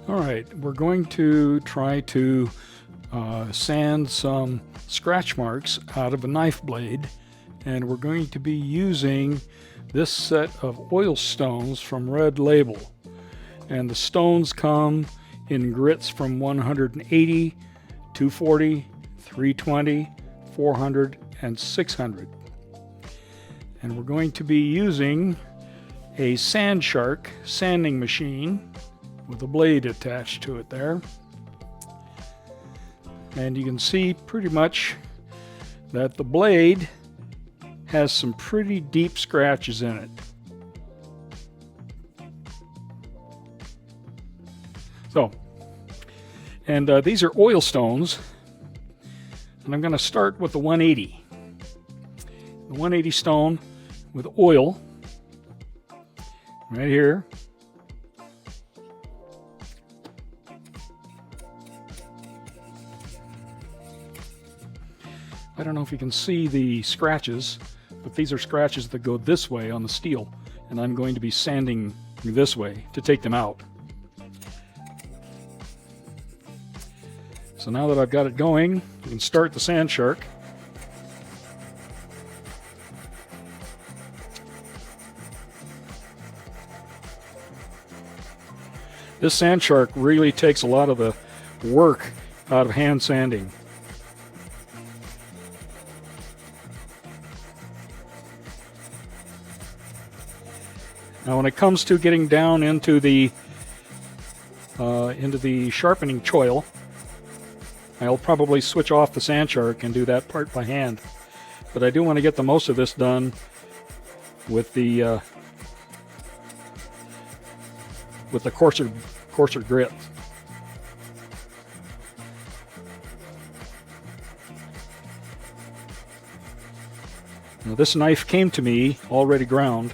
All right, we're going to try to sand some scratch marks out of a knife blade, and we're going to be using this set of oil stones from Red Label. And the stones come in grits from 180, 240, 320, 400, and 600. And we're going to be using a Sand Shark sanding machine with a blade attached to it there. And you can see pretty much that the blade has some pretty deep scratches in it. So, and these are oil stones, and I'm going to start with the 180. The 180 stone with oil right here. I don't know if you can see the scratches, but these are scratches that go this way on the steel, and I'm going to be sanding this way to take them out. So now that I've got it going, you can start the Sand Shark. This Sand Shark really takes a lot of the work out of hand sanding. Now when it comes to getting down into the sharpening choil, I'll probably switch off the Sand Shark and do that part by hand. But I do want to get the most of this done with the coarser grit. Now this knife came to me already ground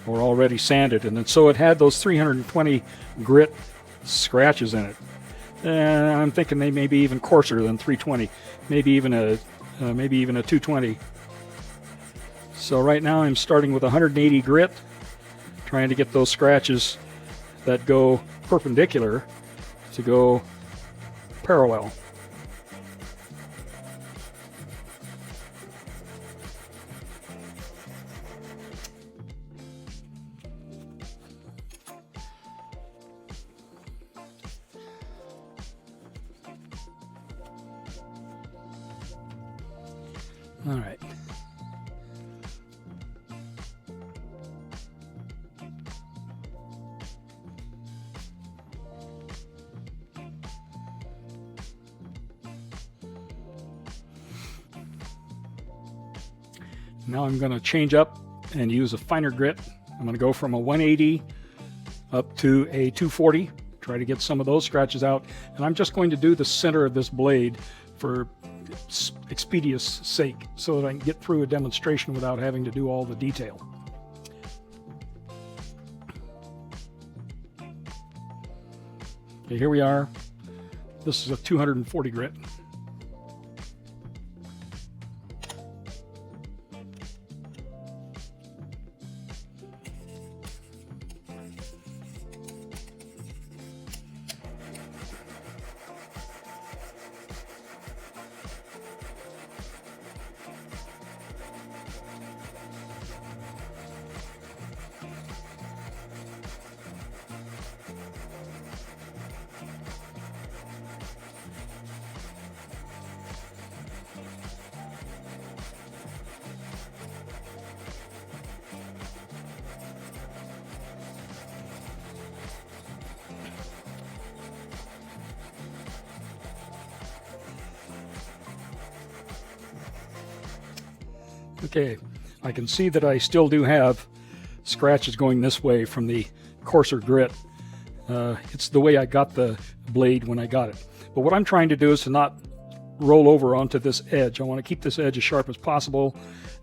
or already sanded, and so it had those 320 grit scratches in it. And I'm thinking they may be even coarser than 320, maybe even a 220. So right now I'm starting with 180 grit, trying to get those scratches that go perpendicular to go parallel. All right. Now I'm going to change up and use a finer grit. I'm going to go from a 180 up to a 240, try to get some of those scratches out. And I'm just going to do the center of this blade for expedience sake, so that I can get through a demonstration without having to do all the detail. Okay, here we are. This is a 240 grit. Okay, I can see that I still do have scratches going this way from the coarser grit. It's the way I got the blade when I got it. But what I'm trying to do is to not roll over onto this edge. I want to keep this edge as sharp as possible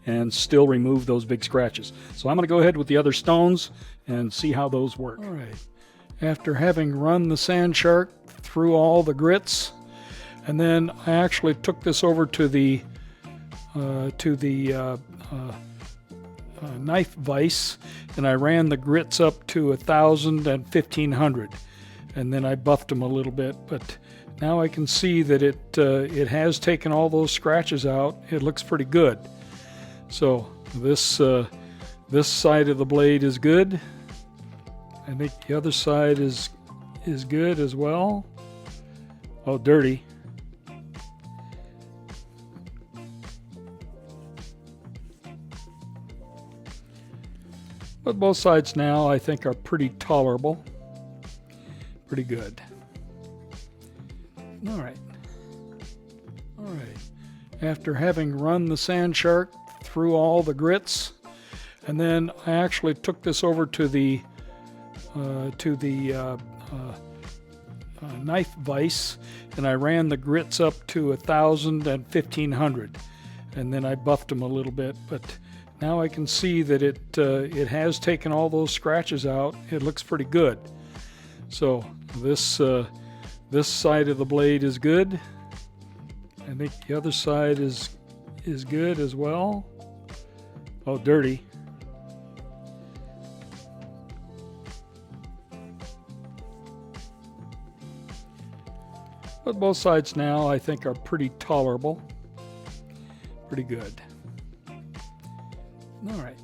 and still remove those big scratches. So I'm going to go ahead with the other stones and see how those work. All right. After having run the Sand Shark through all the grits, and then I actually took this over to the knife vise, and I ran the grits up to 1,000 and 1,500, and then I buffed them a little bit. But now I can see that it has taken all those scratches out. It looks pretty good. So this side of the blade is good. I think the other side is good as well. Oh, dirty. But both sides now I think are pretty tolerable. Pretty good. All right. After having run the Sand Shark through all the grits, and then I actually took this over to the knife vise, and I ran the grits up to 1,000 and 1,500, and then I buffed them a little bit. But now I can see that it has taken all those scratches out. It looks pretty good. So this side of the blade is good. I think the other side is good as well. Oh, dirty. But both sides now I think are pretty tolerable. Pretty good. All right.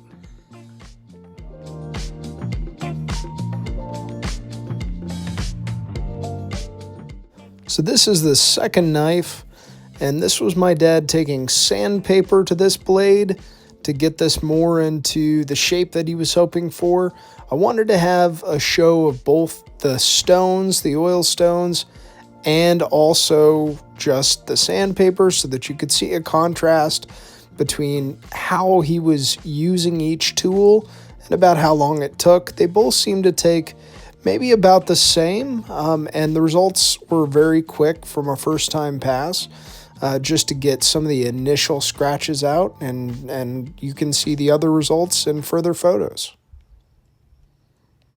So this is the second knife, and this was my dad taking sandpaper to this blade to get this more into the shape that he was hoping for. I wanted to have a show of both the stones, the oil stones, and also just the sandpaper so that you could see a contrast between how he was using each tool and about how long it took. They both seemed to take maybe about the same, and the results were very quick from a first-time pass, just to get some of the initial scratches out, and you can see the other results in further photos.